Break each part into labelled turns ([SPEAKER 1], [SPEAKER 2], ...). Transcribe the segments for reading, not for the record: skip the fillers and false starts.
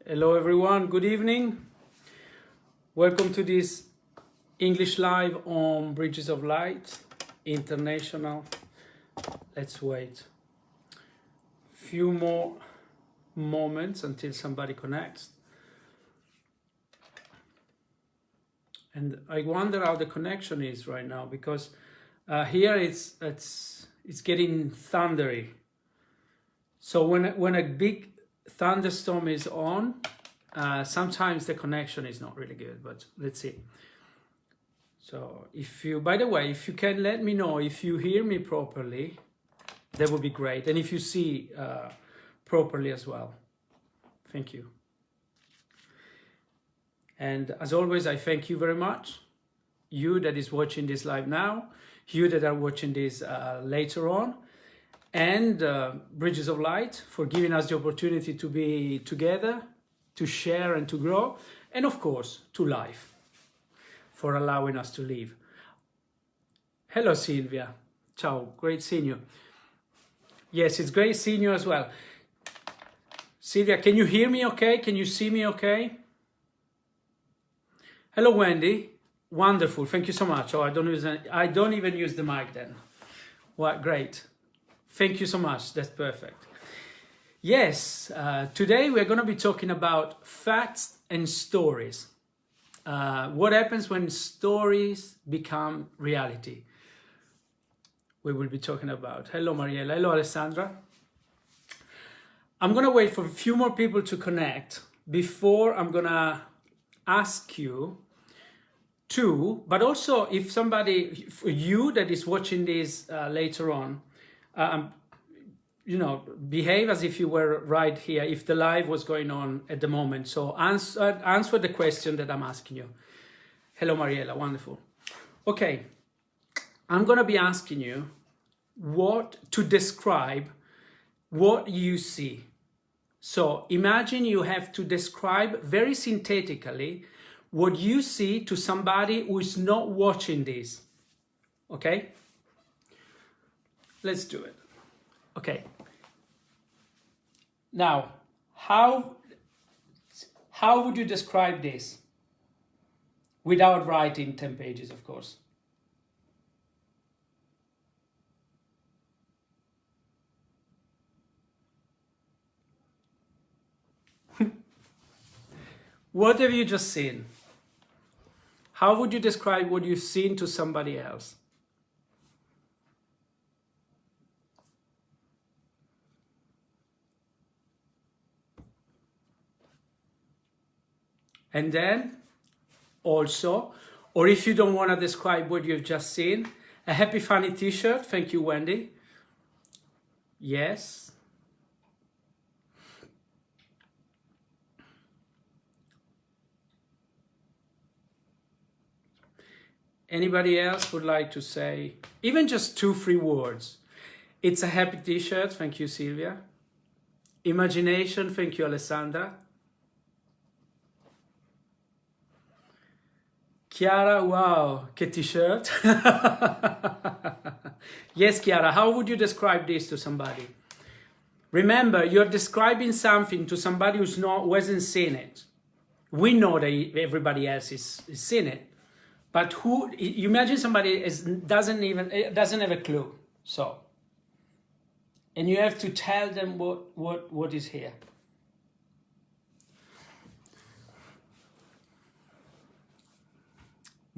[SPEAKER 1] Hello everyone, good evening. Welcome to this English Live on Bridges of Light International. Let's wait a few more moments until somebody connects. And I wonder how the connection is right now, because here it's getting thundery. So when a big thunderstorm is on, sometimes the connection is not really good, but let's see. So by the way, if you can let me know if you hear me properly, that would be great. And if you see properly as well. Thank you. And as always, I thank you very much. You that is watching this live now, you that are watching this later on, and Bridges of Light for giving us the opportunity to be together, to share and to grow, and of course, to life, for allowing us to live. Hello, Sylvia. Ciao, great seeing you. Yes, it's great seeing you as well. Sylvia, can you hear me okay? Can you see me okay? Hello, Wendy. Wonderful, thank you so much. Oh, I don't even use the mic then. What, great. Thank you so much, that's perfect. Yes, today we're going to be talking about facts and stories. What happens when stories become reality? We will be talking about. Hello, Mariella. Hello, Alessandra. I'm going to wait for a few more people to connect before I'm going to ask you to, but also if somebody, for you that is watching this later on, behave as if you were right here, if the live was going on at the moment. So answer the question that I'm asking you. Hello, Mariella, wonderful. Okay, I'm going to be asking you to describe what you see. So imagine you have to describe very synthetically what you see to somebody who is not watching this. Okay? Let's do it. Okay. Now, how would you describe this? Without writing 10 pages, of course. What have you just seen? How would you describe what you've seen to somebody else? And then also, or if you don't want to describe what you've just seen, a happy funny t-shirt. Thank you, Wendy. Yes. Anybody else would like to say, even just 2-3 words? It's a happy t-shirt. Thank you, Sylvia. Imagination. Thank you, Alessandra. Chiara, wow, che t-shirt. Yes, Chiara, how would you describe this to somebody? Remember, you're describing something to somebody who hasn't seen it. We know that everybody else is seen it, but you imagine somebody doesn't have a clue. So, and you have to tell them what is here.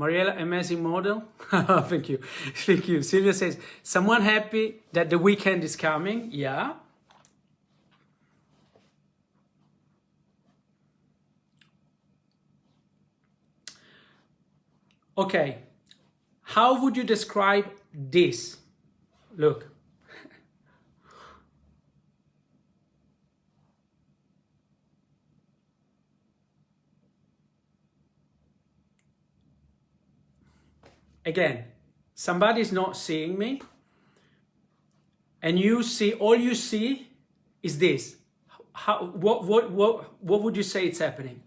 [SPEAKER 1] Mariella, amazing model. Thank you. Thank you. Sylvia says, someone happy that the weekend is coming. Yeah. Okay. How would you describe this? Look. Again, somebody is not seeing me, and all you see is this. What would you say it's happening?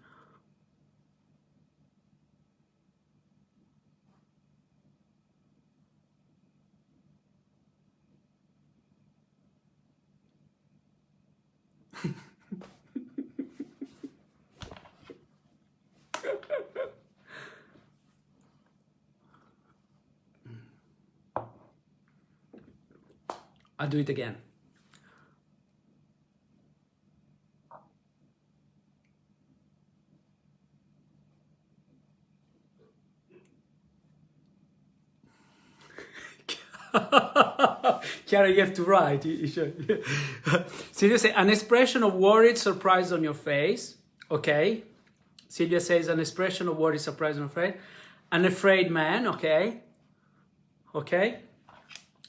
[SPEAKER 1] I'll do it again. Chiara, you have to write. You should. Silvia says, an expression of worried surprise on your face. Okay. Silvia says, an expression of worried surprise on your face. An afraid man. Okay. Okay.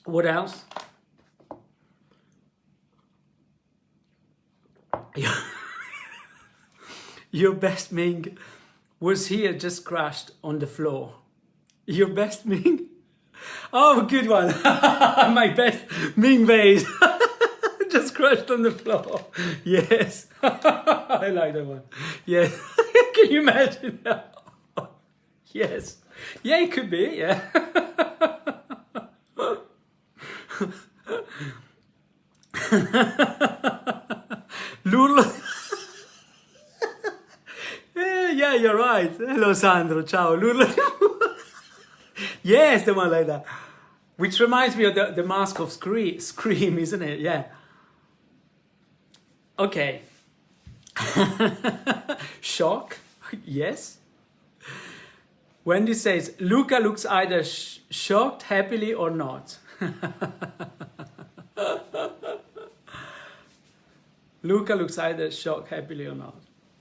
[SPEAKER 1] What else? Your best Ming was here, just crashed on the floor. Your best Ming? Oh, good one. My best Ming vase. Just crashed on the floor. Yes. I like that one. Yes. Can you imagine that? Yes. Yeah, it could be, yeah. Lurlo. Yeah, you're right. Hello, Sandro. Ciao. Lurlo. Yes, the one like that. Which reminds me of the mask of Scream, isn't it? Yeah. Okay. Shock. Yes. Wendy says, Luca looks either shocked, happily, or not. Luca looks either shocked, happily, or not.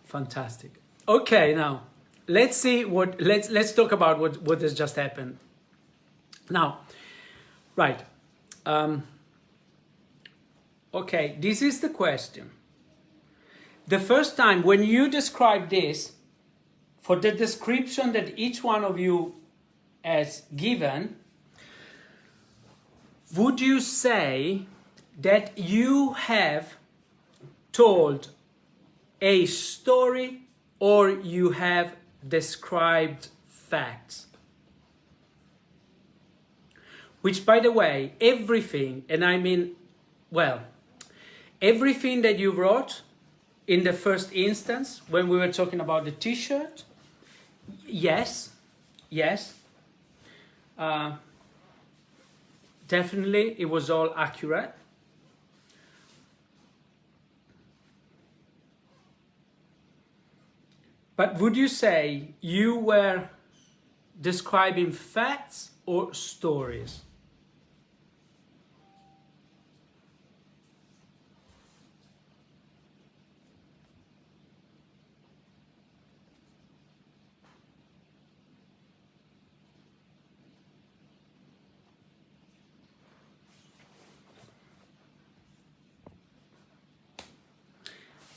[SPEAKER 1] Fantastic. Okay, now let's see what. Let's talk about what has just happened. Now, right. Okay, this is the question. The first time when you describe this, for the description that each one of you has given, would you say that you have told a story or you have described facts? Which, by the way, everything, and I mean, well, everything that you wrote in the first instance, when we were talking about the t-shirt, yes, definitely it was all accurate. But would you say you were describing facts or stories?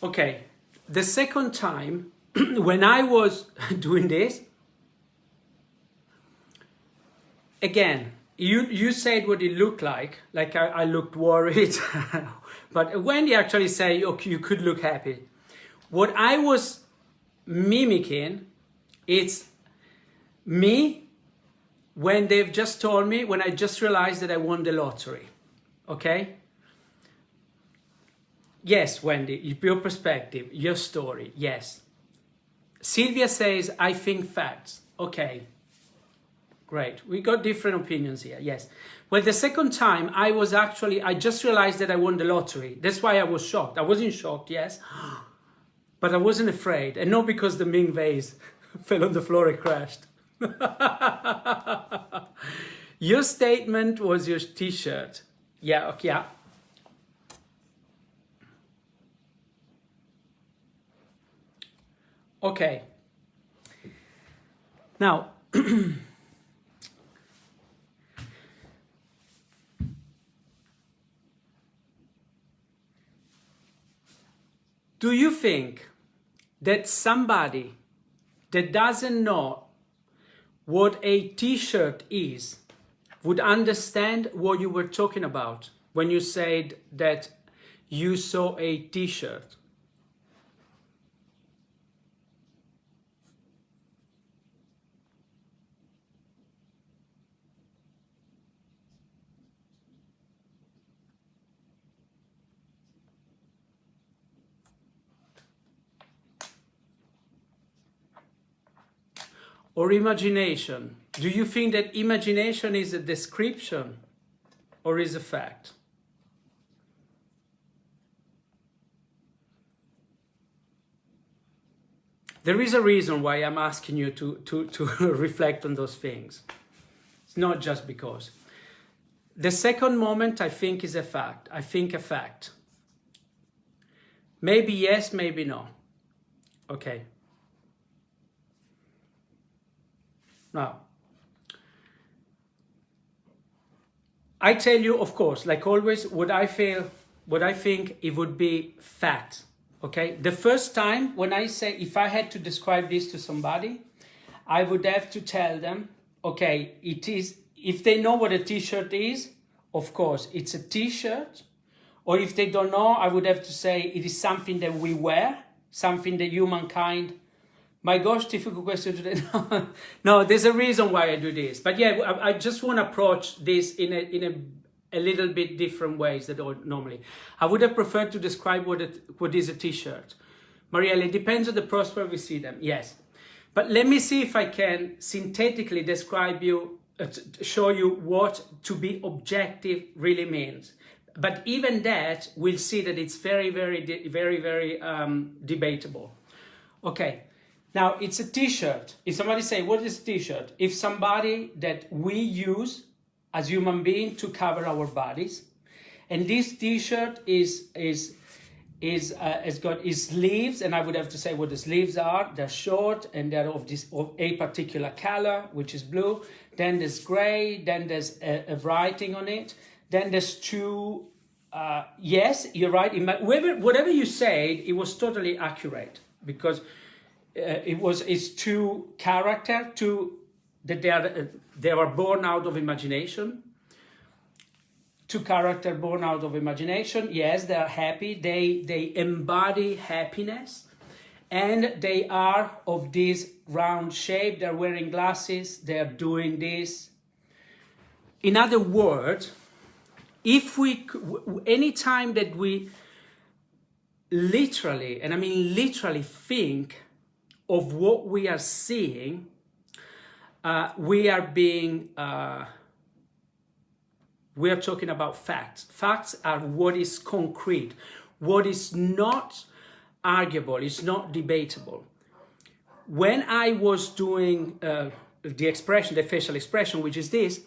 [SPEAKER 1] Okay, the second time when I was doing this, again, you said what it looked like I looked worried, but Wendy actually said, okay, you could look happy. What I was mimicking, it's me when they've just told me, when I just realized that I won the lottery, okay? Yes, Wendy, your perspective, your story, yes. Sylvia says, I think facts. Okay, great. We got different opinions here, yes. Well, the second time, I just realized that I won the lottery. That's why I was shocked. I wasn't shocked, yes, but I wasn't afraid. And not because the Ming vase fell on the floor and crashed. Your statement was your t-shirt. Yeah, okay, yeah. Okay, now, do you think that somebody that doesn't know what a t-shirt is would understand what you were talking about when you said that you saw a t-shirt? Or imagination? Do you think that imagination is a description or is a fact? There is a reason why I'm asking you to reflect on those things. It's not just because. The second moment, I think, is a fact. I think a fact. Maybe yes, maybe no. Okay. Now, I tell you, of course, like always, what I think it would be fact. Okay. The first time when I say, if I had to describe this to somebody, I would have to tell them, okay, it is, if they know what a t-shirt is, of course, it's a t-shirt. Or if they don't know, I would have to say it is something that we wear, something that humankind. My gosh, difficult question today. No, there's a reason why I do this. But yeah, I just want to approach this in a little bit different ways than normally. I would have preferred to describe what is a t-shirt. Marielle, it depends on the prospect we see them. Yes. But let me see if I can synthetically describe you, show you what to be objective really means. But even that, we'll see that it's very debatable. Okay. Now, it's a t-shirt. If somebody say, what is a t-shirt? If somebody that we use as human beings to cover our bodies. And this t-shirt has got its sleeves, and I would have to say what the sleeves are. They're short, and they're of a particular color, which is blue. Then there's gray, then there's a writing on it. Then there's two, yes, you're right. Whatever you said, it was totally accurate, because it's two character, that they are born out of imagination. Two character born out of imagination. Yes, they are happy. They embody happiness, and they are of this round shape. They're wearing glasses. They're doing this. In other words, anytime that we literally, and I mean literally, think of what we are seeing, we are talking about facts. Facts are what is concrete, what is not arguable, it's not debatable. When I was doing the facial expression, which is this,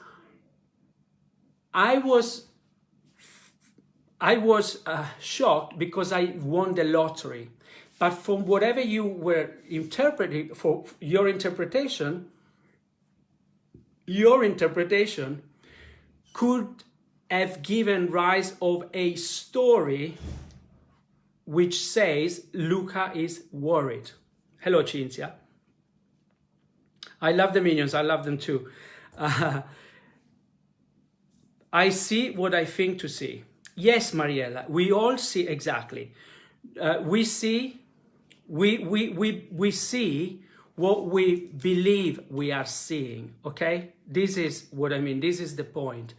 [SPEAKER 1] I was shocked because I won the lottery. But from whatever you were interpreting, for your interpretation could have given rise of a story which says Luca is worried. Hello, Cinzia. I love the minions. I love them too. I see what I think to see. Yes, Mariella, we all see exactly. We see what we believe we are seeing, okay? This is what I mean. This is the point.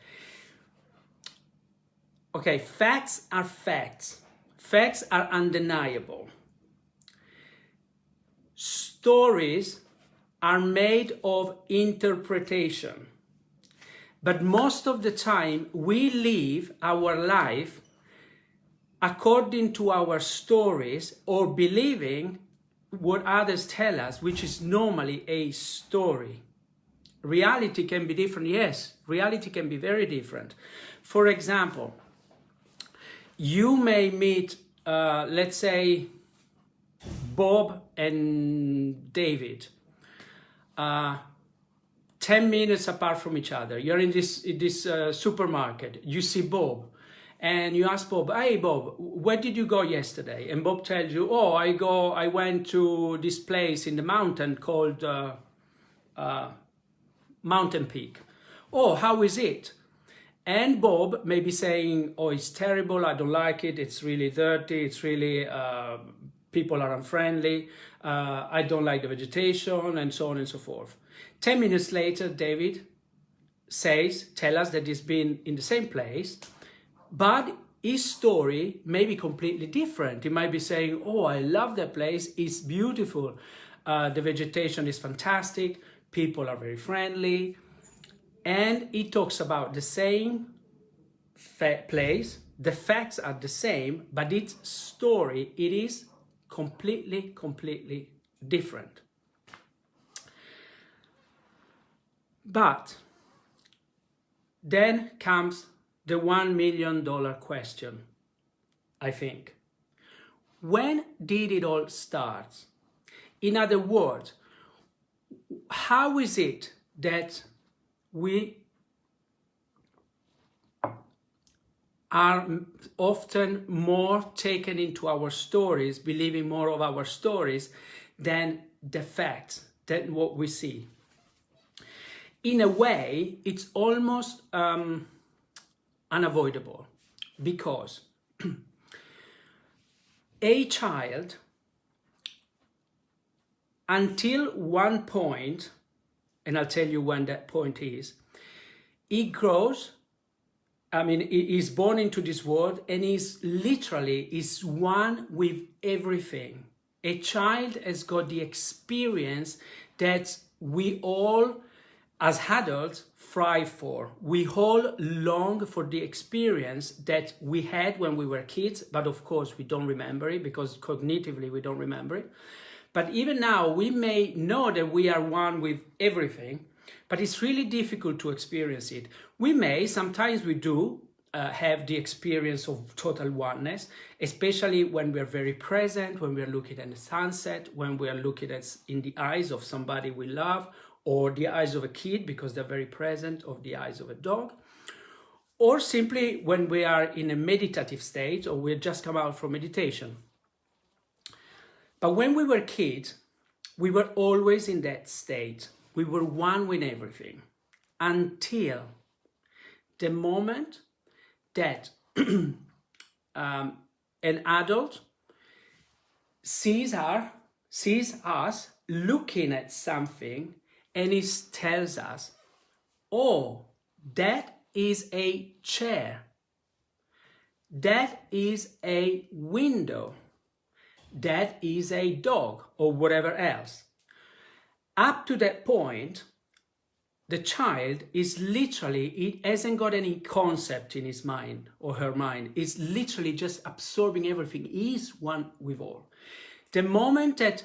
[SPEAKER 1] Okay, facts are facts. Facts are undeniable. Stories are made of interpretation. But most of the time, we live our life according to our stories, or believing what others tell us, which is normally a story. Reality can be different, yes. Reality can be very different. For example, you may meet, let's say, Bob and David, 10 minutes apart from each other. You're in this supermarket. You see Bob. And you ask Bob, hey Bob, where did you go yesterday? And Bob tells you, oh, I went to this place in the mountain called Mountain Peak. Oh, how is it? And Bob may be saying, oh, it's terrible, I don't like it, it's really dirty, it's really, people are unfriendly, I don't like the vegetation, and so on and so forth. 10 minutes later, David tell us that he's been in the same place, but his story may be completely different. He might be saying, oh, I love that place, it's beautiful, the vegetation is fantastic, people are very friendly, and he talks about the same place, the facts are the same, but its story, it is completely different. But then comes the $1 million question, I think. When did it all start? In other words, how is it that we are often more taken into our stories, believing more of our stories than the facts, than what we see? In a way, it's almost unavoidable, because a child, until one point, and I'll tell you when that point is, he grows, he is born into this world and is one with everything. A child has got the experience that we all, as adults, strive for. We all long for the experience that we had when we were kids, but of course we don't remember it because cognitively we don't remember it. But even now, we may know that we are one with everything, but it's really difficult to experience it. Sometimes we do have the experience of total oneness, especially when we're very present, when we're looking at the sunset, when we are looking in the eyes of somebody we love, or the eyes of a kid because they're very present, or the eyes of a dog, or simply when we are in a meditative state, or we just come out from meditation. But when we were kids, we were always in that state. We were one with everything, until the moment that an adult sees us looking at something, and he tells us, oh, that is a chair, that is a window, that is a dog, or whatever else. Up to that point, the child is literally, it hasn't got any concept in his mind or her mind. It's literally just absorbing everything. He is one with all. The moment that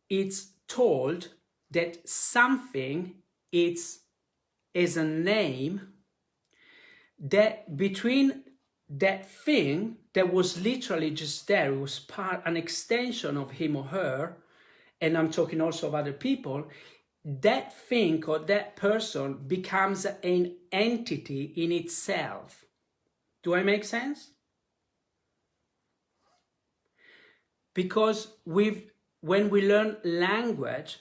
[SPEAKER 1] it's told that something is a name, that between that thing that was literally just there, it was an extension of him or her, and I'm talking also of other people, that thing or that person becomes an entity in itself. Do I make sense? Because when we learn language,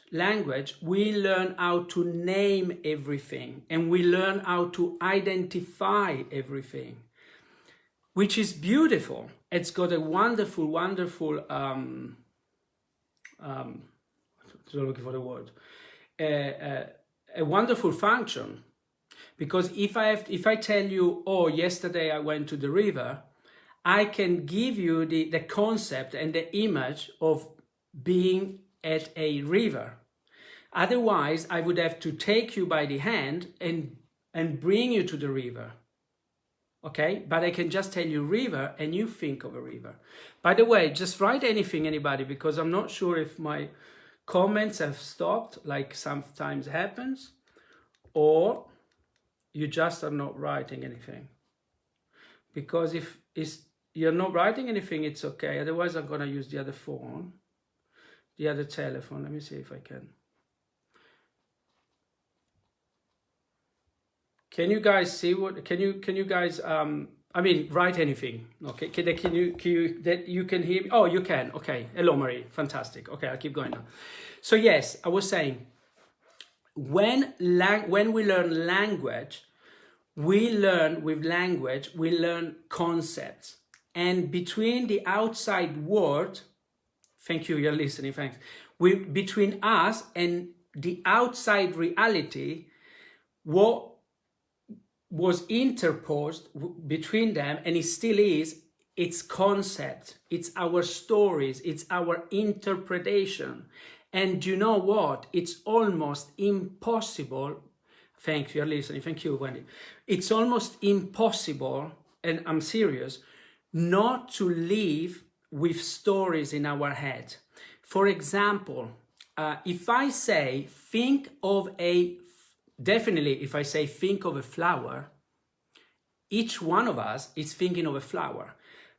[SPEAKER 1] we learn how to name everything, and we learn how to identify everything, which is beautiful. It's got a wonderful, looking for the word, a wonderful function. Because if I tell you, oh, yesterday I went to the river, I can give you the concept and the image of being at a river. Otherwise, I would have to take you by the hand and bring you to the river. Okay, but I can just tell you river and you think of a river. By the way, just write anything, anybody, because I'm not sure if my comments have stopped, like sometimes happens, or you just are not writing anything. Because if you're not writing anything, it's okay. Otherwise, I'm going to use the other phone, the other telephone. Let me see if I can. Can you guys see what, can you guys, write anything, okay? Can you that you can hear me? Oh, you can, okay. Hello, Marie, fantastic. Okay, I'll keep going now. So yes, I was saying, when we learn language, we learn concepts. And between the outside world, thank you, you're listening, thanks. Between us and the outside reality, what was interposed between them, and it still is, it's concept, it's our stories, it's our interpretation. And you know what? It's almost impossible. Thank you, you're listening. Thank you, Wendy. It's almost impossible, and I'm serious, not to live with stories in our head. For example, if I say think of a, definitely if I say think of a flower, each one of us is thinking of a flower,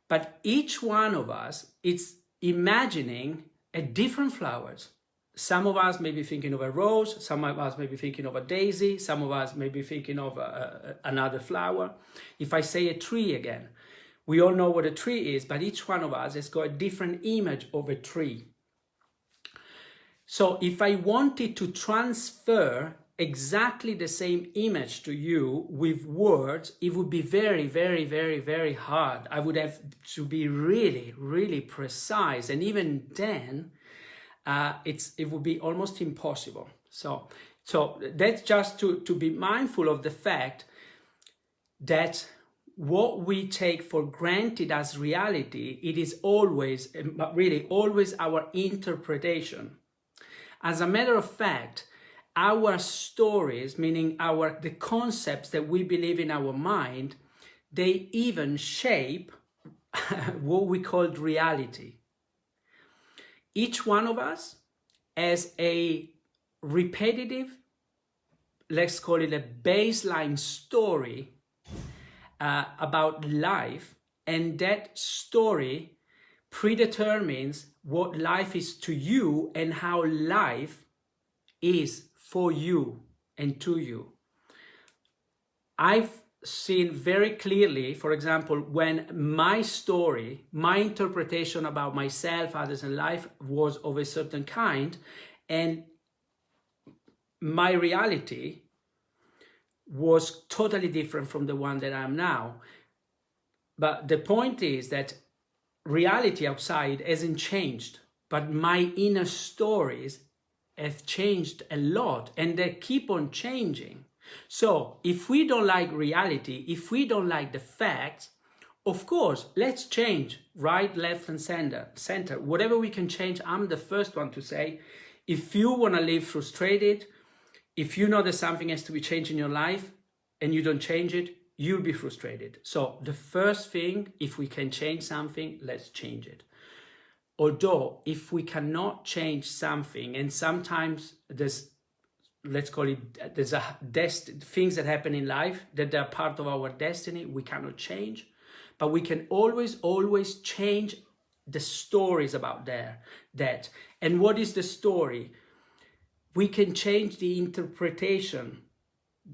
[SPEAKER 1] but each one of us is imagining a different flowers. Some of us may be thinking of a rose, some of us may be thinking of a daisy, some of us may be thinking of another flower. If I say a tree again, we all know what a tree is, but each one of us has got a different image of a tree. So if I wanted to transfer exactly the same image to you with words, it would be very, very, very, very hard. I would have to be really, really precise. And even then, it would be almost impossible. So that's just to be mindful of the fact that what we take for granted as reality, it is always, really always our interpretation. As a matter of fact, our stories, meaning the concepts that we believe in our mind, they even shape what we call reality. Each one of us has a repetitive, let's call it a baseline story about life, and that story predetermines what life is to you and how life is for you and to you. I've seen very clearly, for example, when my story, my interpretation about myself, others, and life was of a certain kind, and my reality was totally different from the one that I am now. But the point is that reality outside hasn't changed, but my inner stories have changed a lot, and they keep on changing. So if we don't like reality, if we don't like the facts, of course, let's change right, left, and center. Whatever we can change, I'm the first one to say, if you want to live frustrated, if you know that something has to be changed in your life and you don't change it, you'll be frustrated. So the first thing, if we can change something, let's change it. Although if we cannot change something, and sometimes there's, let's call it, there's things that happen in life that are part of our destiny, we cannot change, but we can always change the stories about that. And what is the story? We can change the interpretation,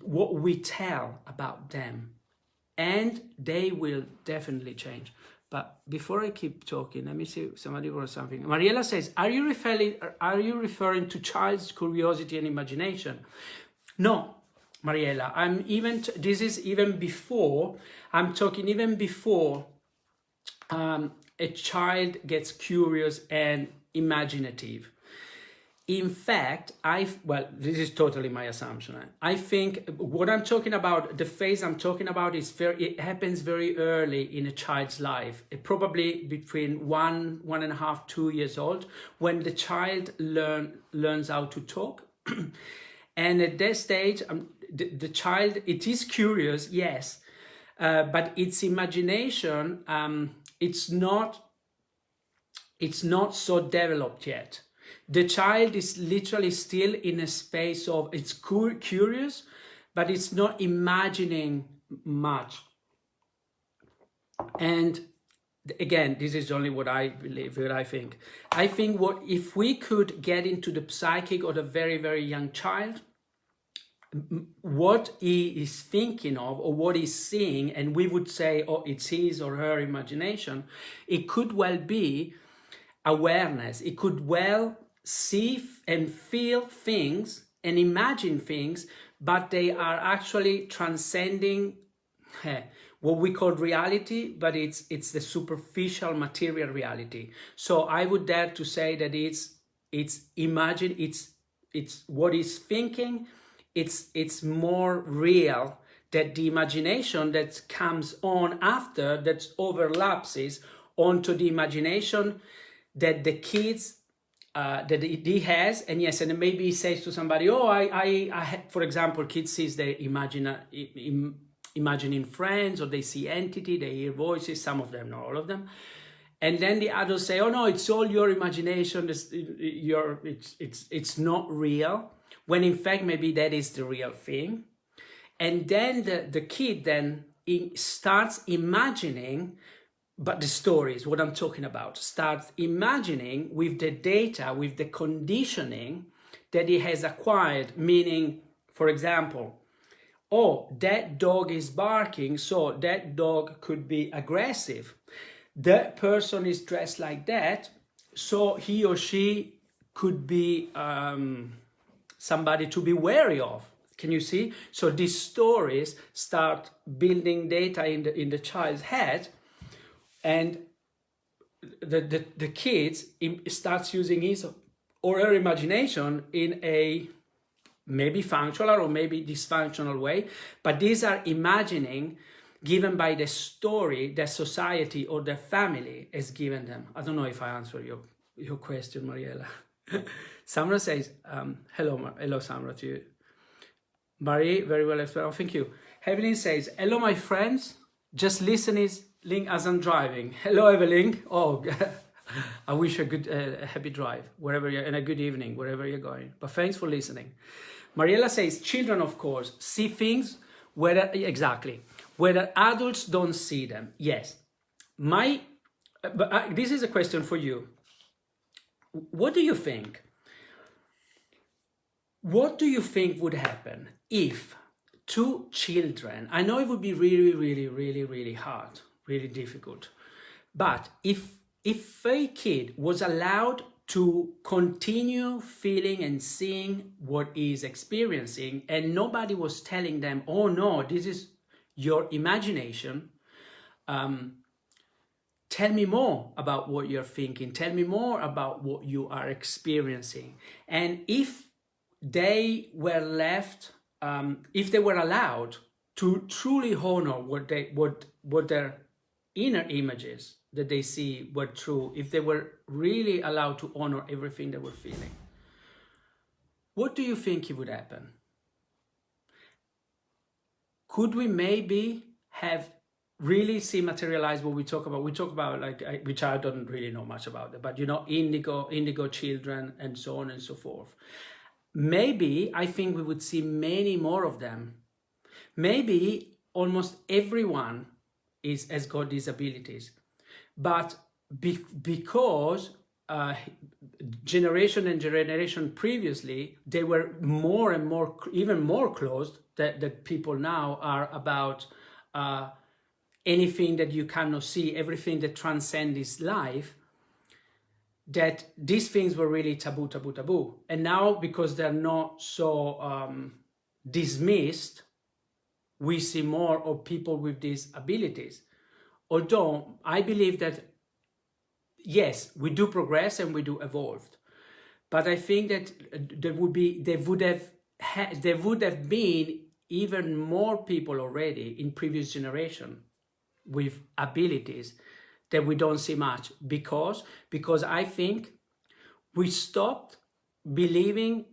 [SPEAKER 1] what we tell about them, and they will definitely change. But before I keep talking, let me see if somebody wrote something. Mariella says, are you referring to child's curiosity and imagination? No, Mariella, this is even before, I'm talking even before a child gets curious and imaginative. In fact, this is totally my assumption. I think what I'm talking about, the phase I'm talking about, it happens very early in a child's life, probably between 1.5, 2 years old, when the child learns how to talk. And at that stage, the child, it is curious, yes, but its imagination, it's not so developed yet. The child is literally still in a space of, it's curious, but it's not imagining much. And again, this is only what I believe, what I think. I think if we could get into the psychic of a very, very young child, what he is thinking of or what he's seeing, and we would say, oh, it's his or her imagination, it could well be awareness. It could well see and feel things and imagine things, but they are actually transcending what we call reality, but it's the superficial material reality. So I would dare to say that it's what he's thinking, it's more real, that the imagination that comes on after, that overlaps onto the imagination that the kids that he has. And yes, and maybe he says to somebody, oh, I for example, kids sees they imagining friends, or they see entity, they hear voices, some of them, not all of them. And then the adults say, oh no, it's all your imagination, it's not real, when in fact maybe that is the real thing. And then the kid then starts imagining, but the story is what I'm talking about, starts imagining with the data, with the conditioning that he has acquired, meaning, for example, oh, that dog is barking, so that dog could be aggressive. That person is dressed like that, so he or she could be somebody to be wary of. Can you see? So these stories start building data in the child's head, and the kids starts using his or her imagination in a maybe functional or maybe dysfunctional way, but these are imagining given by the story that society or the family has given them. I don't know if I answer your question, Mariella. Samra says, hello Samra to you. Marie, very well explained. Oh, thank you. Evelyn says, hello my friends, just listening as I'm driving. Hello Evelyn. Oh, I wish you a good, happy drive wherever you're, and a good evening wherever you're going. But thanks for listening. Mariella says, children, of course, see things whether adults don't see them. Yes. This is a question for you. What do you think? What do you think would happen if two children, I know it would be really, really, really, really hard, really difficult, but if a kid was allowed to continue feeling and seeing what he's experiencing, and nobody was telling them, oh no, this is your imagination, tell me more about what you're thinking, tell me more about what you are experiencing. And if they were left, if they were allowed to truly honor what their inner images that they see were true, if they were really allowed to honor everything they were feeling, what do you think would happen? Could we maybe have really see materialize what we talk about? We talk about, like, which I don't really know much about it, but you know, indigo children and so on and so forth. Maybe I think we would see many more of them. Maybe almost everyone has got these abilities, but because generation and generation previously, they were more and more, even more closed, that people now are about anything that you cannot see, everything that transcends this life, that these things were really taboo. And now, because they're not so dismissed, we see more of people with these abilities. Although I believe that, yes, we do progress and we do evolve, but I think that there would have been even more people already in previous generation with abilities that we don't see much, because I think we stopped believing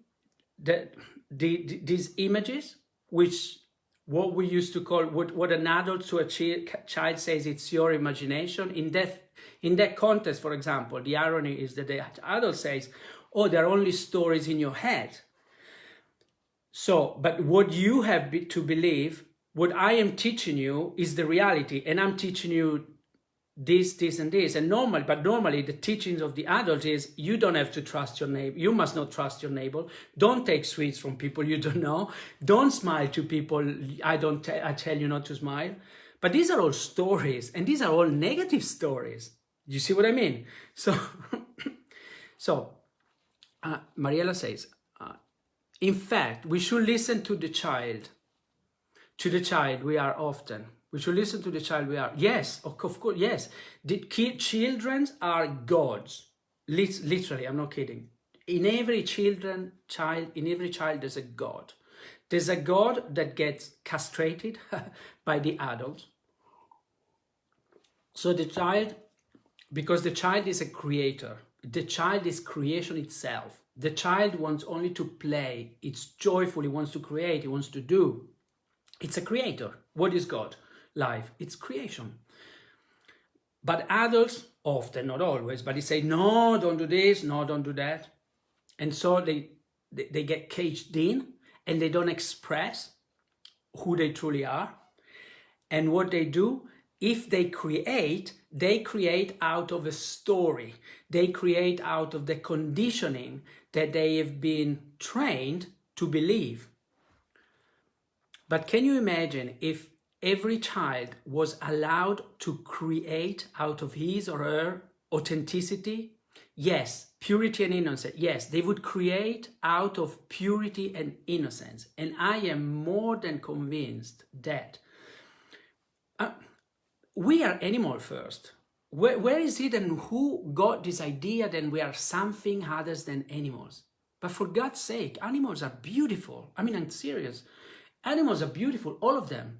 [SPEAKER 1] that these images, which what we used to call, what an adult to a child says, it's your imagination. In that context, for example, the irony is that the adult says, oh, there are only stories in your head. So, but what you have to believe, what I am teaching you is the reality, and I'm teaching you this, and this. And normally the teachings of the adult is, you don't have to trust your neighbor. You must not trust your neighbor. Don't take sweets from people you don't know. Don't smile to people I tell you not to smile. But these are all stories, and these are all negative stories. You see what I mean? So, Mariella says, in fact, we should listen to the child. To the child we are often. We should listen to the child we are. Yes, of course, yes. Children are gods. Literally, I'm not kidding. In every child, there's a God. There's a God that gets castrated by the adult. So the child, because the child is a creator. The child is creation itself. The child wants only to play. It's joyful. He wants to create. He wants to do. It's a creator. What is God? Life. It's creation. But adults, often, not always, but they say, no, don't do this, no, don't do that. And so they get caged in and they don't express who they truly are. And what they do, if they create out of a story. They create out of the conditioning that they have been trained to believe. But can you imagine if every child was allowed to create out of his or her authenticity? Yes, purity and innocence. Yes, they would create out of purity and innocence. And I am more than convinced that we are animal first. Where is it and who got this idea that we are something other than animals? But for God's sake, animals are beautiful. I mean, I'm serious. Animals are beautiful, all of them.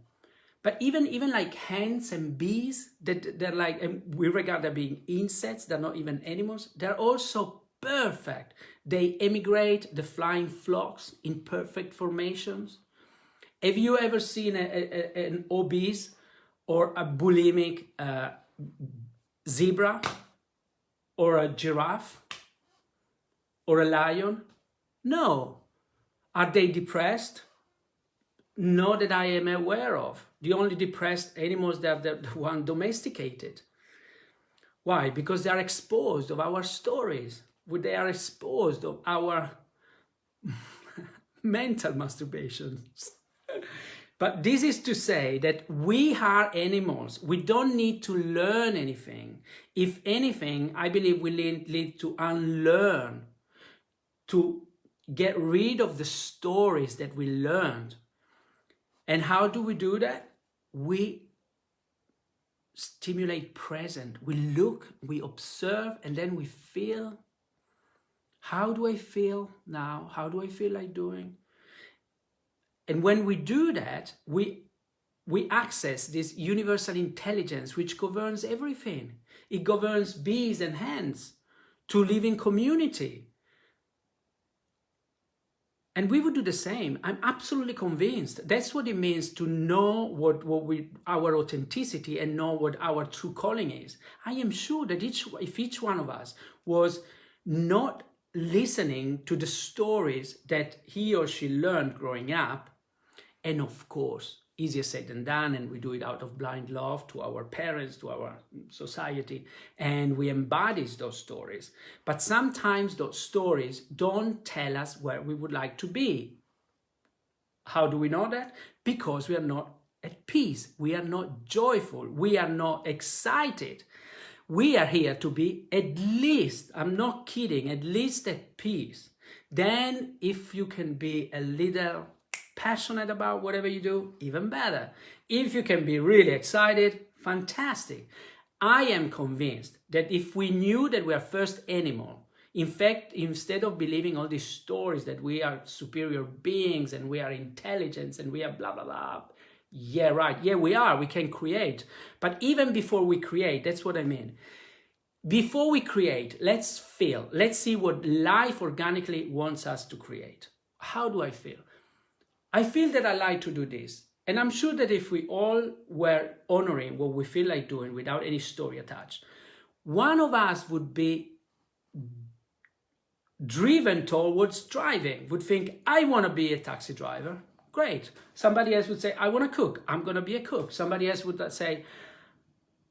[SPEAKER 1] But even like hens and bees, they're like, and we regard them being insects, they're not even animals. They're also perfect. They emigrate the flying flocks in perfect formations. Have you ever seen an obese or a bulimic zebra or a giraffe or a lion? No. Are they depressed? Not that I am aware of. The only depressed animals that are the one domesticated. Why? Because they are exposed of our stories. They are exposed of our mental masturbations. But this is to say that we are animals. We don't need to learn anything. If anything, I believe we need to unlearn, to get rid of the stories that we learned. And how do we do that? We stimulate present. We look, we observe, and then we feel. How do I feel now? How do I feel like doing? And when we do that, we access this universal intelligence which governs everything. It governs bees and hens to live in community. And we would do the same. I'm absolutely convinced. That's what it means to know our authenticity and know what our true calling is. I am sure that if each one of us was not listening to the stories that he or she learned growing up, and of course, easier said than done, and we do it out of blind love to our parents, to our society, and we embody those stories. But sometimes those stories don't tell us where we would like to be. How do we know that? Because we are not at peace. We are not joyful. We are not excited. We are here to be at least, I'm not kidding, at least at peace. Then if you can be a little passionate about whatever you do, even better. If you can be really excited, fantastic. I am convinced that if we knew that we are first animal, in fact, instead of believing all these stories that we are superior beings and we are intelligent and we are blah, blah, blah. Yeah, right. Yeah, we are. We can create. But even before we create, that's what I mean. Before we create, let's feel. Let's see what life organically wants us to create. How do I feel? I feel that I like to do this. And I'm sure that if we all were honoring what we feel like doing without any story attached, one of us would be driven towards driving, would think, I want to be a taxi driver. Great. Somebody else would say, I want to cook. I'm going to be a cook. Somebody else would say,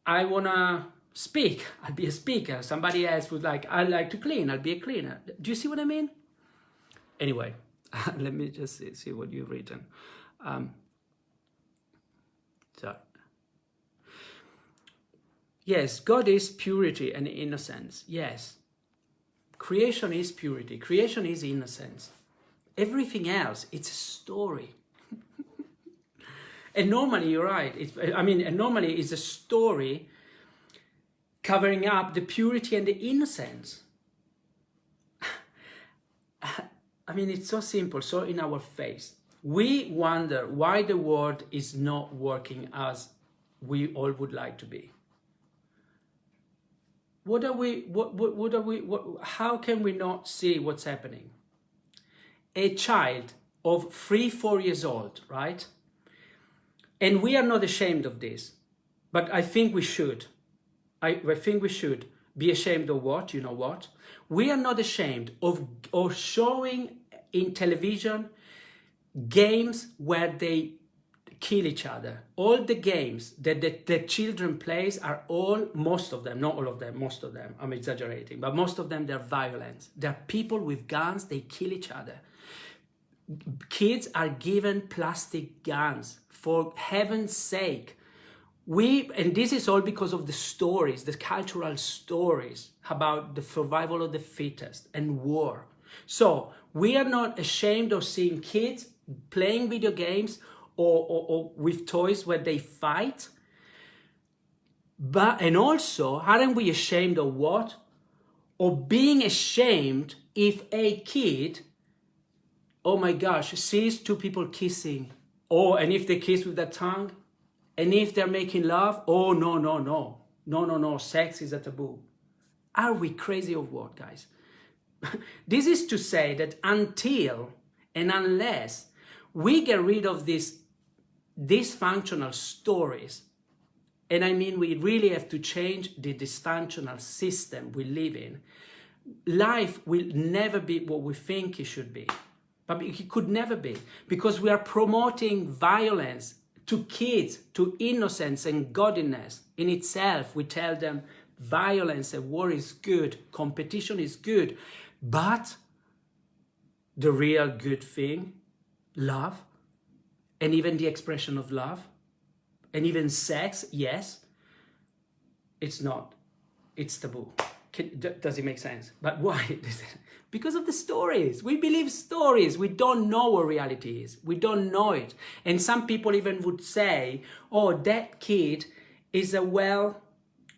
[SPEAKER 1] I want to speak. I'll be a speaker. Somebody else would like, I like to clean. I'll be a cleaner. Do you see what I mean? Anyway. Let me just see what you've written. Yes, God is purity and innocence. Yes. Creation is purity. Creation is innocence. Everything else, it's a story. And normally, you're right. Normally it's a story covering up the purity and the innocence. It's so simple, so in our face. We wonder why the world is not working as we all would like to be. How can we not see what's happening? A child of 3-4 years old, right? And we are not ashamed of this, but I think we should. I think we should be ashamed of what? You know what? We are not ashamed of showing in television games where they kill each other. All the games that the children plays are most of them, not all of them, most of them, I'm exaggerating, but most of them, they're violent. They're people with guns, they kill each other. Kids are given plastic guns, for heaven's sake. And this is all because of the stories, the cultural stories about the survival of the fittest and war. So we are not ashamed of seeing kids playing video games or with toys where they fight. And also, aren't we ashamed of what? Of being ashamed if a kid, oh my gosh, sees two people kissing, and if they kiss with their tongue, and if they're making love, oh no, sex is a taboo. Are we crazy of what, guys? This is to say that until and unless we get rid of these dysfunctional stories, and I mean we really have to change the dysfunctional system we live in, life will never be what we think it should be. But it could never be, because we are promoting violence to kids, to innocence and godliness. In itself, we tell them violence and war is good, competition is good, but the real good thing, love, and even the expression of love, and even sex, yes, it's not. It's taboo. Does it make sense? But why? Because of the stories. We believe stories. We don't know what reality is. We don't know it. And some people even would say, oh, that kid is a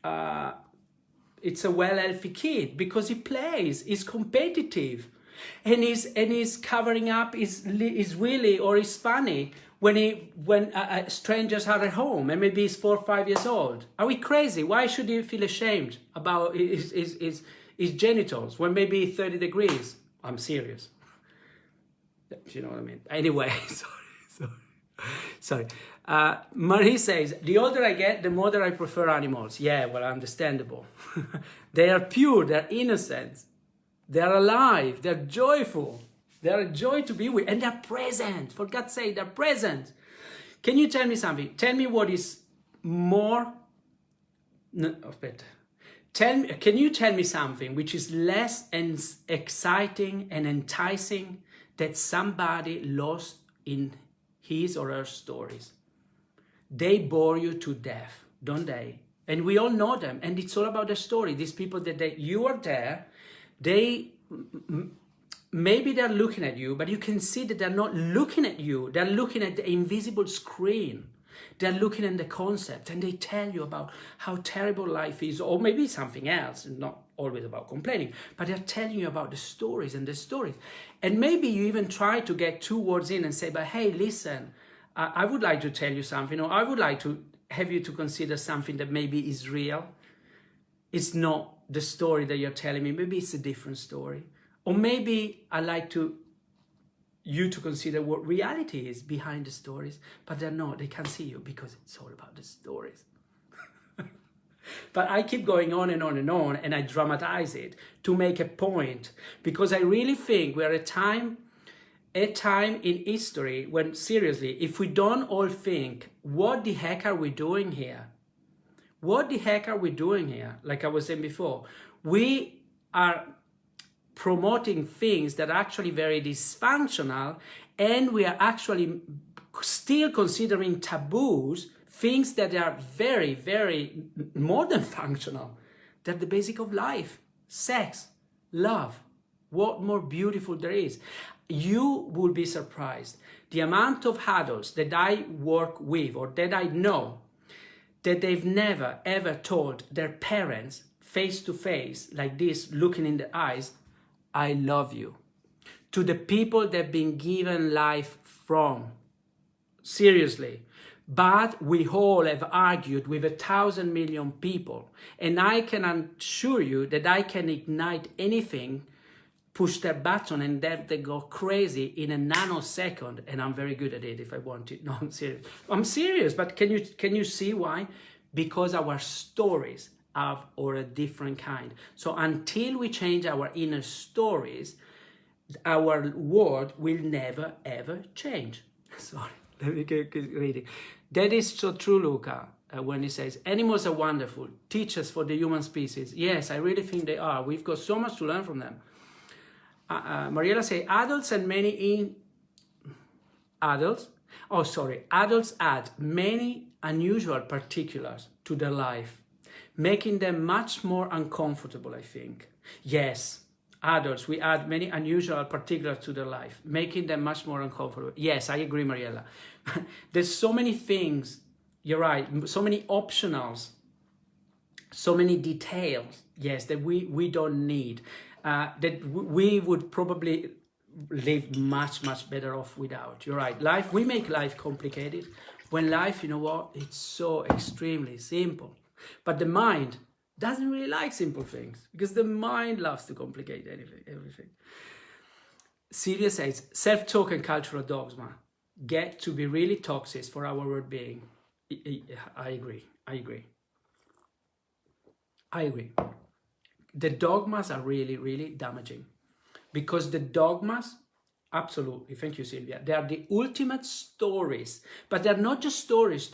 [SPEAKER 1] healthy kid because he plays, he's competitive, and he's covering up his willy or his funny when strangers are at home, and maybe he's 4 or 5 years old. Are we crazy? Why should he feel ashamed about his genitals when maybe 30 degrees? I'm serious. Do you know what I mean? Anyway, sorry. Marie says, the older I get, the more that I prefer animals. Yeah, well, understandable. They are pure, they're innocent, they're alive, they're joyful. They're a joy to be with, and they're present. For God's sake, they're present. Can you tell me something? Tell me what is more... No, better. Can you tell me something which is less exciting and enticing that somebody lost in his or her stories? They bore you to death, don't they? And we all know them, and it's all about the story. These people you are there, maybe they're looking at you, but you can see that they're not looking at you. They're looking at the invisible screen. They're looking at the concept, and they tell you about how terrible life is, or maybe something else, not always about complaining, but they're telling you about the stories and the stories. And maybe you even try to get 2 words in and say, but hey, listen, I would like to tell you something, or I would like to have you to consider something that maybe is real. It's not the story that you're telling me. Maybe it's a different story. Or maybe I like you to consider what reality is behind the stories, but they're not. They can't see you because it's all about the stories. But I keep going on and on and on, and I dramatize it to make a point, because I really think we're at a time in history when, seriously, if we don't all think, what the heck are we doing here? What the heck are we doing here? Like I was saying before, we are promoting things that are actually very dysfunctional, and we are actually still considering taboos things that are very, very more than functional. They're the basic of life. Sex, love. What more beautiful there is. You will be surprised. The amount of adults that I work with, or that I know, that they've never ever told their parents face to face, like this, looking in the eyes, I love you. To the people they've been given life from. Seriously. But we all have argued with 1,000 million people. And I can assure you that I can ignite anything, push that button, and that they go crazy in a nanosecond. And I'm very good at it if I want it. No, I'm serious. I'm serious, but can you see why? Because our stories of or a different kind. So until we change our inner stories, our world will never ever change. Sorry, let me keep reading. That is so true, Luca, when he says animals are wonderful, teachers for the human species. Yes, I really think they are. We've got so much to learn from them. Mariella say adults and many adults add many unusual particulars to their life, making them much more uncomfortable, I think. Yes, adults, we add many unusual particulars to their life, making them much more uncomfortable. Yes, I agree, Mariella. There's so many things, you're right, so many optionals, so many details, yes, that we don't need, that we would probably live much better off without. You're right. We make life complicated when life, you know what, it's so extremely simple. But the mind doesn't really like simple things, because the mind loves to complicate everything. Sylvia says self-talk and cultural dogma get to be really toxic for our well-being. I agree. The dogmas are really damaging, because the dogmas, absolutely, thank you, Sylvia, they are the ultimate stories, but they're not just stories,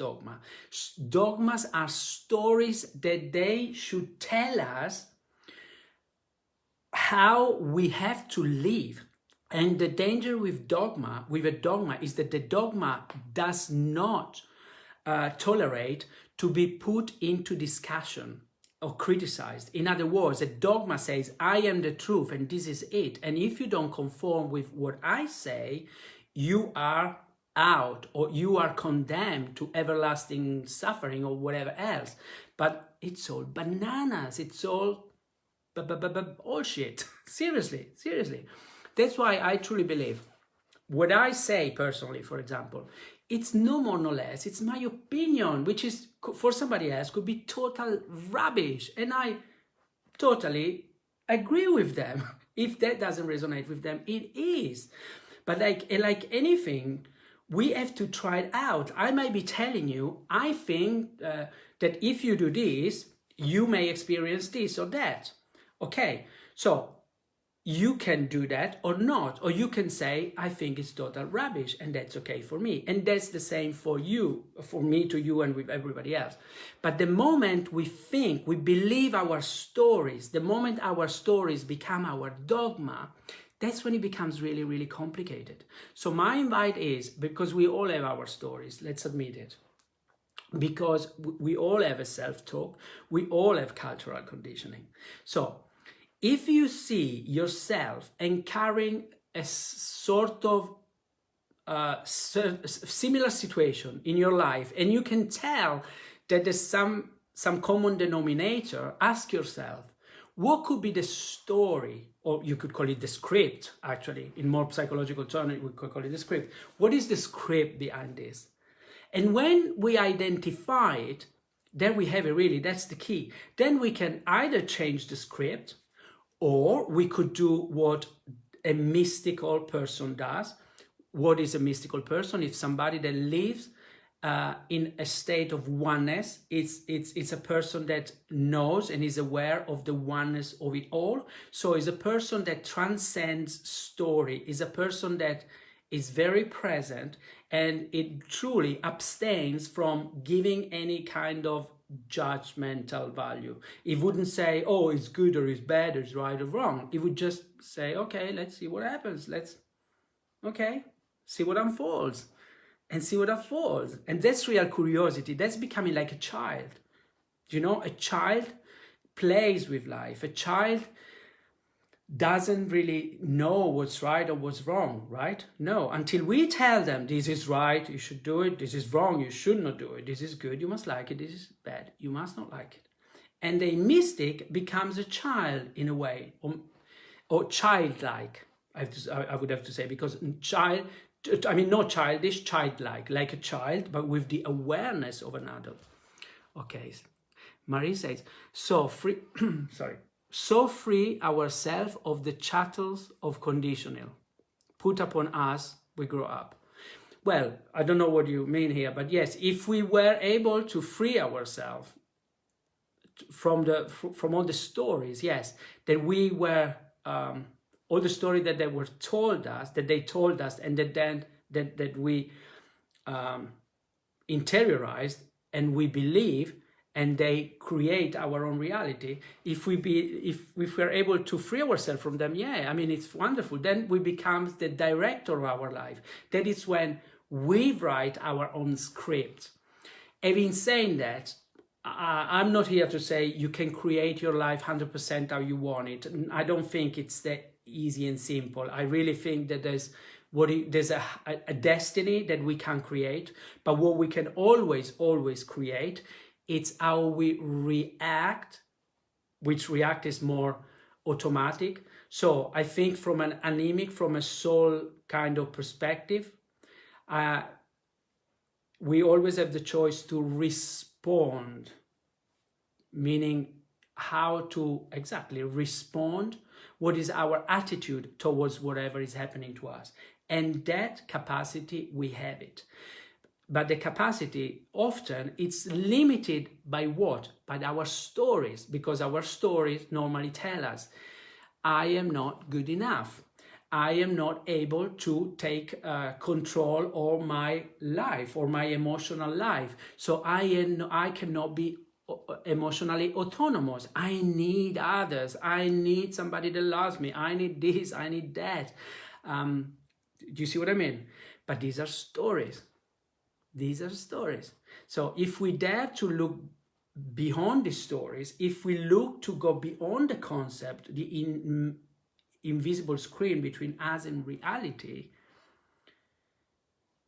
[SPEAKER 1] dogmas are stories that they should tell us how we have to live. And the danger with a dogma is that the dogma does not tolerate to be put into discussion or criticized. In other words, a dogma says, I am the truth and this is it. And if you don't conform with what I say, you are out or you are condemned to everlasting suffering or whatever else. But it's all bananas. It's all bullshit. Seriously. That's why I truly believe what I say personally, for example, it's no more no less. It's my opinion, which is for somebody else could be total rubbish. And I totally agree with them. If that doesn't resonate with them, it is. But like anything, we have to try it out. I might be telling you, I think that if you do this, you may experience this or that. Okay, so you can do that or not, or you can say, I think it's total rubbish, and that's okay for me. And that's the same for you, for me to you, and with everybody else. But the moment we think, we believe our stories, the moment our stories become our dogma, that's when it becomes really complicated. So my invite is, because we all have our stories, let's admit it, because we all have a self-talk, we all have cultural conditioning. So if you see yourself encountering a sort of similar situation in your life, and you can tell that there's some common denominator, ask yourself, what could be the story, or you could call it the script, actually, in more psychological terms, we could call it the script. What is the script behind this? And when we identify it, then we have it really, that's the key. Then we can either change the script, or we could do what a mystical person does. What is a mystical person? It's somebody that lives in a state of oneness. It's a person that knows and is aware of the oneness of it all. So it's a person that transcends story, is a person that is very present, and it truly abstains from giving any kind of judgmental value. It wouldn't say, oh, it's good or it's bad or it's right or wrong. It would just say, okay, let's see what happens. See what unfolds and see what unfolds. And that's real curiosity. That's becoming like a child. You know, a child plays with life. A child doesn't really know what's right or what's wrong, right? No, until we tell them this is right, you should do it, this is wrong, you should not do it, this is good, you must like it, this is bad, you must not like it. And a mystic becomes a child in a way, or childlike, I would have to say, because child, I mean not childish, childlike, like a child, but with the awareness of an adult. Okay, Marie says, so free, so free ourselves of the chattels of conditioning put upon us we grow up. Well, I don't know what you mean here, but yes, if we were able to free ourselves from all the stories, yes, that we were all the story that they were told us, that they told us, and that we interiorized and we believe, and they create our own reality. If we're able to free ourselves from them, yeah, I mean, it's wonderful. Then we become the director of our life. That is when we write our own script. Having saying that, I'm not here to say you can create your life 100% how you want it. I don't think it's that easy and simple. I really think that there's a destiny that we can create, but what we can always create, it's how we react, which react is more automatic. So I think from an anemic, from a soul kind of perspective, we always have the choice to respond, meaning how to exactly respond, what is our attitude towards whatever is happening to us. And that capacity, we have it. But the capacity, often, it's limited by what? By our stories, because our stories normally tell us, I am not good enough. I am not able to take control of my life or my emotional life. So I cannot be emotionally autonomous. I need others. I need somebody that loves me. I need this. I need that. Do you see what I mean? But these are stories. These are stories. So if we dare to look beyond the stories, if we look to go beyond the concept, the invisible screen between us and reality,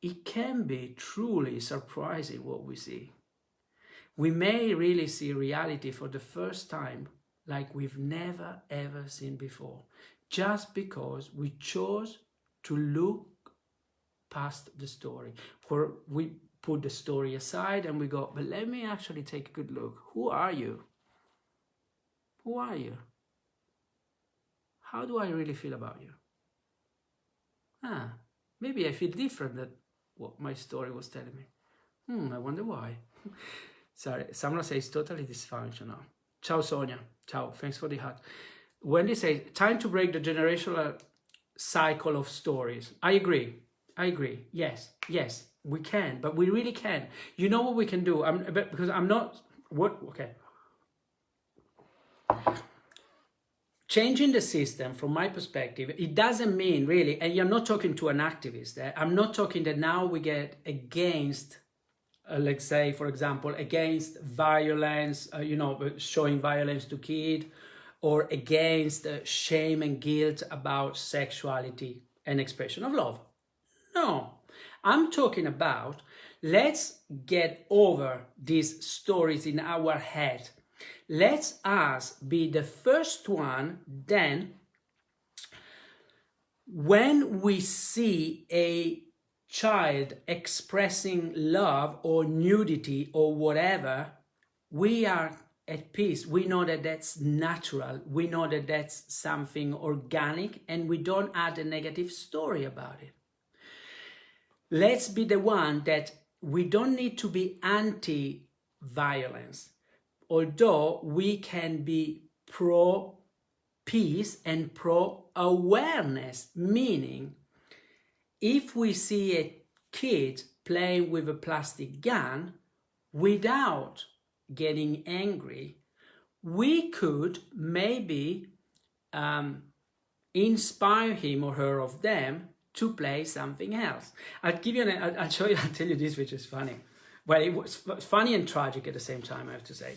[SPEAKER 1] it can be truly surprising what we see. We may really see reality for the first time like we've never ever seen before, just because we chose to look past the story, where we put the story aside and we go, but let me actually take a good look. Who are you? Who are you? How do I really feel about you? Maybe I feel different than what my story was telling me. I wonder why. Sorry, someone says totally dysfunctional. Ciao, Sonia. Ciao, thanks for the heart. Wendy says, time to break the generational cycle of stories. I agree. Yes, we can, but we really can. You know what we can do? Because I'm not, okay. Changing the system, from my perspective, it doesn't mean really, and you're not talking to an activist, I'm not talking that now we get against, let's say, for example, against violence, showing violence to kids, or against shame and guilt about sexuality and expression of love. No, I'm talking about, let's get over these stories in our head. Let's us be the first one, then, when we see a child expressing love or nudity or whatever, we are at peace. We know that that's natural. We know that that's something organic, and we don't add a negative story about it. Let's be the one that we don't need to be anti-violence, although we can be pro-peace and pro-awareness, meaning if we see a kid playing with a plastic gun without getting angry, we could maybe inspire him or her of them to play something else. I'll tell you this, which is funny. Well, it was funny and tragic at the same time, I have to say.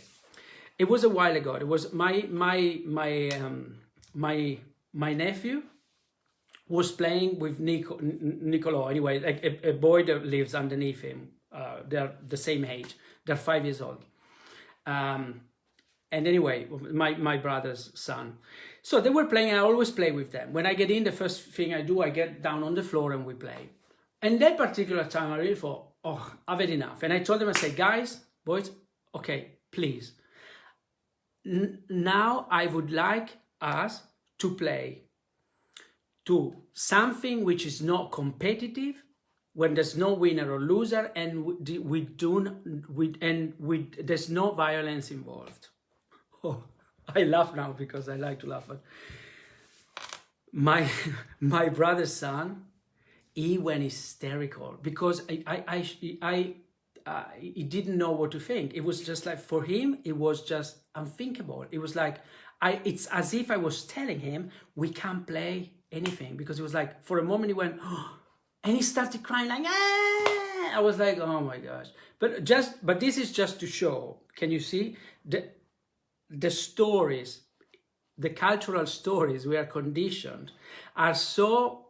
[SPEAKER 1] It was a while ago. It was my nephew was playing with Nicolo. Anyway, like a boy that lives underneath him. They're the same age. They're 5 years old. And anyway, my brother's son. So they were playing. I always play with them. When I get in, the first thing I do, I get down on the floor and we play. And that particular time, I really thought, oh, I've had enough. And I told them, I said, guys, boys, okay, please. Now I would like us to play to something which is not competitive, when there's no winner or loser, and there's no violence involved. Oh, I laugh now because I like to laugh, but my my brother's son, he went hysterical because he didn't know what to think. It was just like, for him, it was just unthinkable. It was like, it's as if I was telling him, we can't play anything, because it was like, for a moment he went, oh, and he started crying like, ah! I was like, oh my gosh. But this is just to show, can you see the stories, the cultural stories we are conditioned are so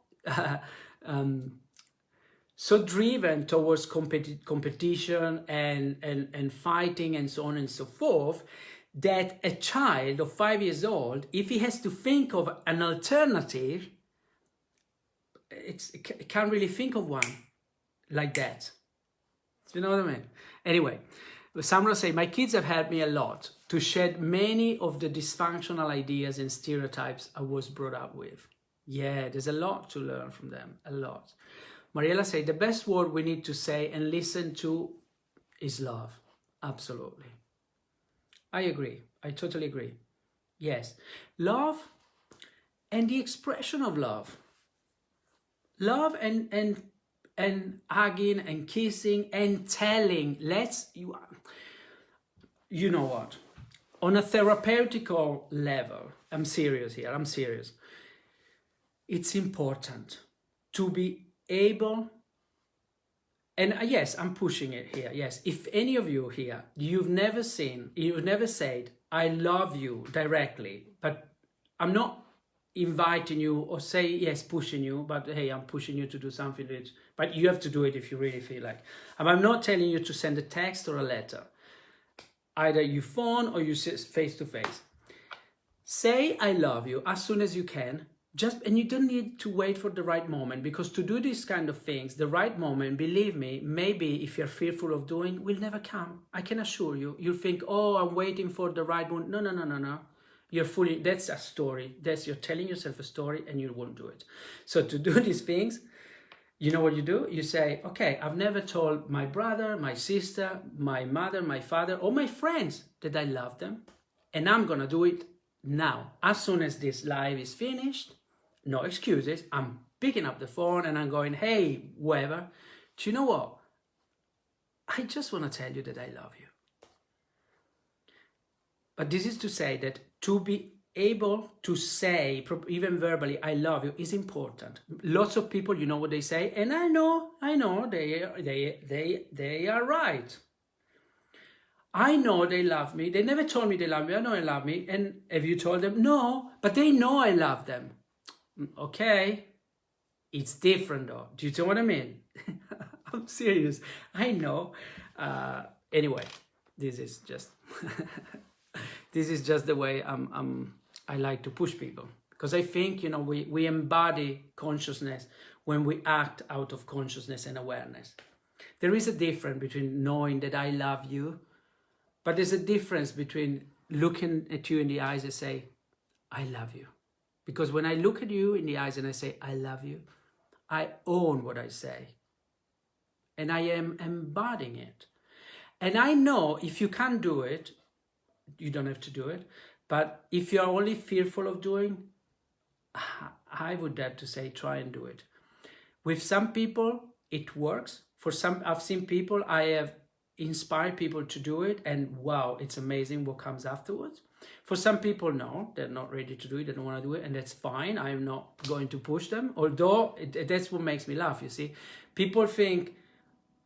[SPEAKER 1] so driven towards competition and fighting and so on and so forth, that a child of 5 years old, if he has to think of an alternative, it can't really think of one like that. Do you know what I mean? Anyway, Samra say, my kids have helped me a lot to shed many of the dysfunctional ideas and stereotypes I was brought up with. Yeah, there's a lot to learn from them, a lot. Mariella say, the best word we need to say and listen to is love. Absolutely. I agree. I totally agree. Yes. Love and the expression of love. Love and hugging and kissing and telling. You know what? On a therapeutical level, I'm serious here, I'm serious. It's important to be able, and yes, I'm pushing it here. Yes, if any of you here, you've never said, I love you directly, but I'm not inviting you or say, yes, pushing you, but hey, I'm pushing you to do something, but you have to do it if you really feel like. I'm not telling you to send a text or a letter. Either you phone or you sit face to face. Say I love you as soon as you can. And you don't need to wait for the right moment, because to do these kind of things, the right moment, believe me, maybe if you're fearful of doing, will never come. I can assure you. You'll think, oh, I'm waiting for the right one. No. That's a story. You're telling yourself a story and you won't do it. So to do these things, you know what you do? You say, okay, I've never told my brother, my sister, my mother, my father, or my friends that I love them. And I'm going to do it now. As soon as this live is finished, no excuses, I'm picking up the phone and I'm going, hey, whoever, do you know what? I just want to tell you that I love you. But this is to say that to be able to say, even verbally, I love you is important. Lots of people, you know what they say, and I know, they are right. I know they love me. They never told me they love me. I know they love me. And have you told them? No, but they know I love them. Okay, it's different though. Do you know what I mean? I'm serious. I know. Anyway, this is just this is just the way I like to push people, because I think, you know, we embody consciousness when we act out of consciousness and awareness. There is a difference between knowing that I love you, but there's a difference between looking at you in the eyes and say, I love you. Because when I look at you in the eyes and I say, I love you, I own what I say. And I am embodying it. And I know if you can't do it, you don't have to do it. But if you're only fearful of doing, I would dare to say, try and do it. With some people, it works. For some, I've seen people, I have inspired people to do it, and wow, it's amazing what comes afterwards. For some people, no, they're not ready to do it, they don't want to do it, and that's fine. I'm not going to push them, although that's what makes me laugh, you see. People think,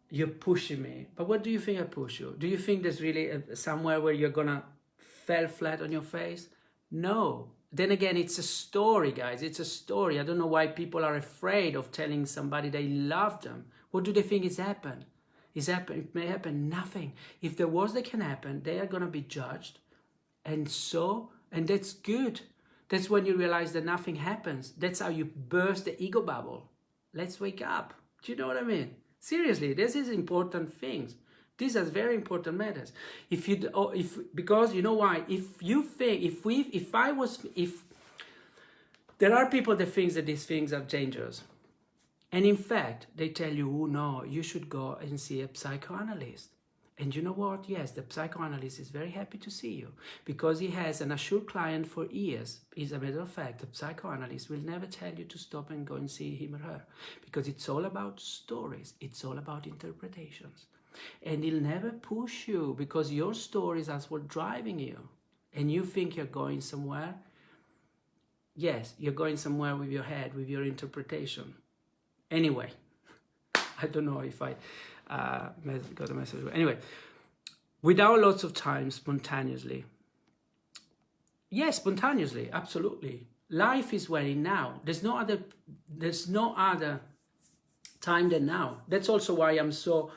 [SPEAKER 1] you're pushing me, but what do you think I push you? Do you think there's really somewhere where you're gonna fall flat on your face? No. Then again, it's a story, guys, it's a story. I don't know why people are afraid of telling somebody they love them. What do they think is happened? It may happen nothing. If there was, that can happen, they are gonna be judged. And that's good. That's when you realize that nothing happens. That's how you burst the ego bubble. Let's wake up. Do you know what I mean? Seriously, this is important things. These are very important matters. Because you know why? If there are people that think that these things are dangerous. And in fact, they tell you, oh no, you should go and see a psychoanalyst. And you know what? Yes, the psychoanalyst is very happy to see you because he has an assured client for years. As a matter of fact, the psychoanalyst will never tell you to stop and go and see him or her because it's all about stories. It's all about interpretations. And he'll never push you because your stories are what's driving you. And you think you're going somewhere. Yes, you're going somewhere with your head, with your interpretation. Anyway, I don't know if I got a message. Anyway, without lots of time, spontaneously. Yes, spontaneously, absolutely. Life is very now. There's no other time than now. That's also why I'm so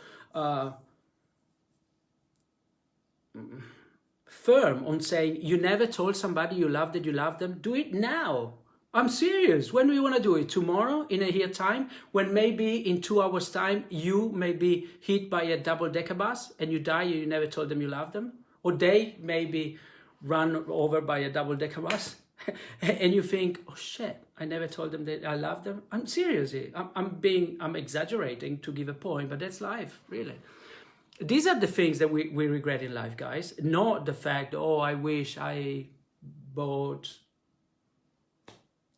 [SPEAKER 1] firm on saying you never told somebody you loved that you love them. Do it now. I'm serious. When do you want to do it? Tomorrow, in a year time, when maybe in 2 hours time, you may be hit by a double-decker bus and you die and you never told them you love them? Or they may be run over by a double-decker bus and you think, oh shit, I never told them that I love them. I'm seriously, I'm exaggerating to give a point, but that's life, really. These are the things that we regret in life, guys. Not the fact, oh, I wish I bought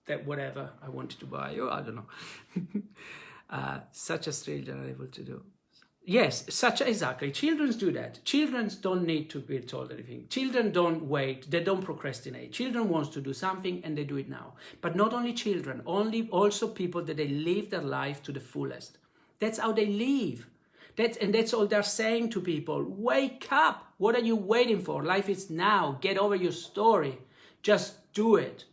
[SPEAKER 1] that whatever I wanted to buy, or I don't know. Such a stranger are able to do. Yes, exactly. Children do that. Children don't need to be told anything. Children don't wait. They don't procrastinate. Children want to do something and they do it now. But not only children, also people that they live their life to the fullest. That's how they live. That's all they're saying to people. Wake up. What are you waiting for? Life is now. Get over your story. Just do it.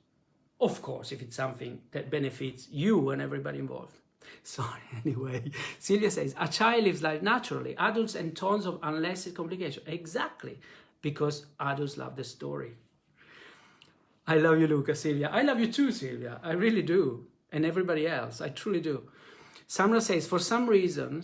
[SPEAKER 1] Of course, if it's something that benefits you and everybody involved. Sorry, anyway. Celia says, a child lives life naturally. Adults and tons of unless it's complication. Exactly. Because adults love the story. I love you, Luca, Celia. I love you too, Celia. I really do. And everybody else. I truly do. Samra says, for some reason,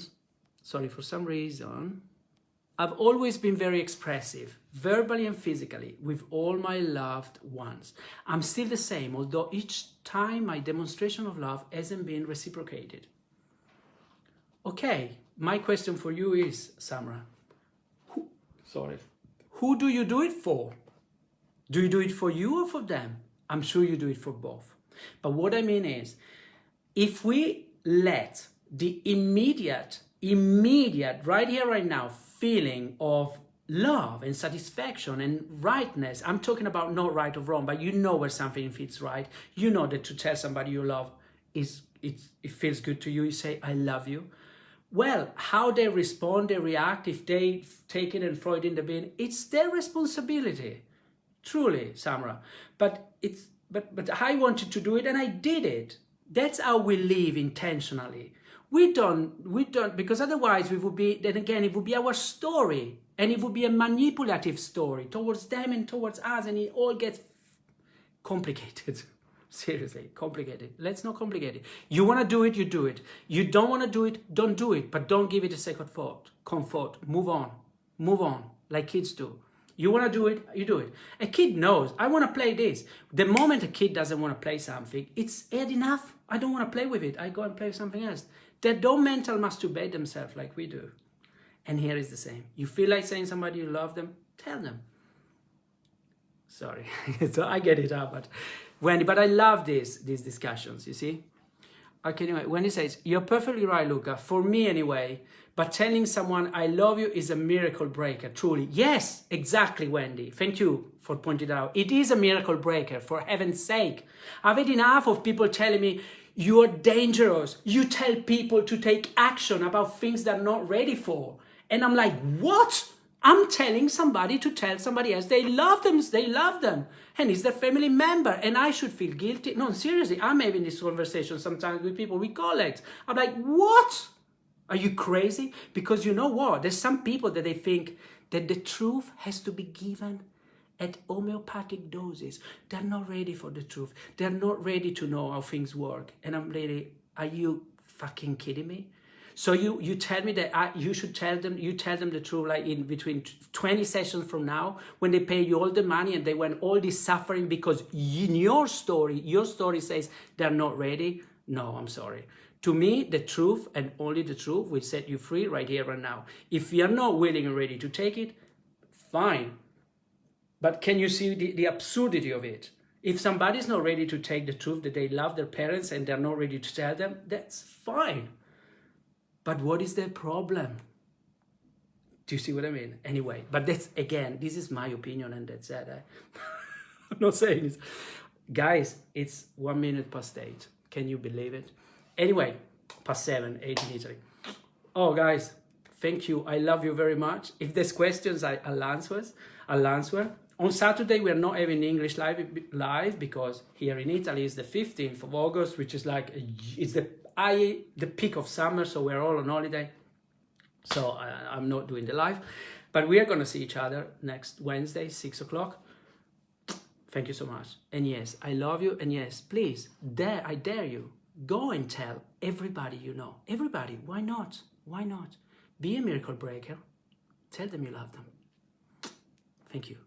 [SPEAKER 1] I've always been very expressive, verbally and physically, with all my loved ones. I'm still the same, although each time my demonstration of love hasn't been reciprocated. Okay, my question for you is, Samra, who do you do it for? Do you do it for you or for them? I'm sure you do it for both. But what I mean is, if we let the immediate, right here, right now, feeling of love and satisfaction and rightness. I'm talking about not right or wrong, but you know where something feels right. You know that to tell somebody you love it feels good to you. You say, I love you. Well, how they respond, they react, if they take it and throw it in the bin, it's their responsibility. Truly, Samra. But I wanted to do it and I did it. That's how we live intentionally. We don't, because otherwise it would be our story, and it would be a manipulative story towards them and towards us, and it all gets complicated. Seriously, complicated. Let's not complicate it. You want to do it, you do it. You don't want to do it, don't do it, but don't give it a second thought. Comfort, move on, like kids do. You want to do it, you do it. A kid knows, I want to play this. The moment a kid doesn't want to play something, it's had enough. I don't want to play with it. I go and play something else. They don't mental masturbate themselves like we do. And here is the same. You feel like saying somebody you love them, tell them. Sorry, so I get it out, but Wendy, but I love these discussions, you see? Okay, anyway, Wendy says, you're perfectly right, Luca, for me anyway, but telling someone I love you is a miracle breaker, truly. Yes, exactly, Wendy. Thank you for pointing it out. It is a miracle breaker, for heaven's sake. I've had enough of people telling me, you're dangerous. You tell people to take action about things they're not ready for. And I'm like, what? I'm telling somebody to tell somebody else they love them. And it's their family member. And I should feel guilty. No, seriously, I'm having this conversation sometimes with people, with colleagues. I'm like, what? Are you crazy? Because you know what? There's some people that they think that the truth has to be given at homeopathic doses. They're not ready for the truth. They're not ready to know how things work. And I'm really, are you fucking kidding me? So you tell me that you should tell them, you tell them the truth like in between 20 sessions from now, when they pay you all the money and they went all this suffering because in your story says they're not ready. No, I'm sorry. To me, the truth and only the truth will set you free right here, right now. If you are not willing and ready to take it, fine. But can you see the absurdity of it? If somebody's not ready to take the truth that they love their parents and they're not ready to tell them, that's fine. But what is their problem? Do you see what I mean? Anyway, but that's, again, this is my opinion and that's it. I'm not saying this. Guys, it's 1 minute past 8. Can you believe it? Anyway, past 7, 8 in Italy. Oh, guys, thank you. I love you very much. If there's questions, I'll answer. On Saturday, we're not having English live because here in Italy is the 15th of August, which is like, it's the peak of summer, so we're all on holiday. So I'm not doing the live, but we are going to see each other next Wednesday, 6 o'clock. Thank you so much. And yes, I love you. And yes, please, I dare you, go and tell everybody you know. Everybody, why not? Why not? Be a miracle breaker. Tell them you love them. Thank you.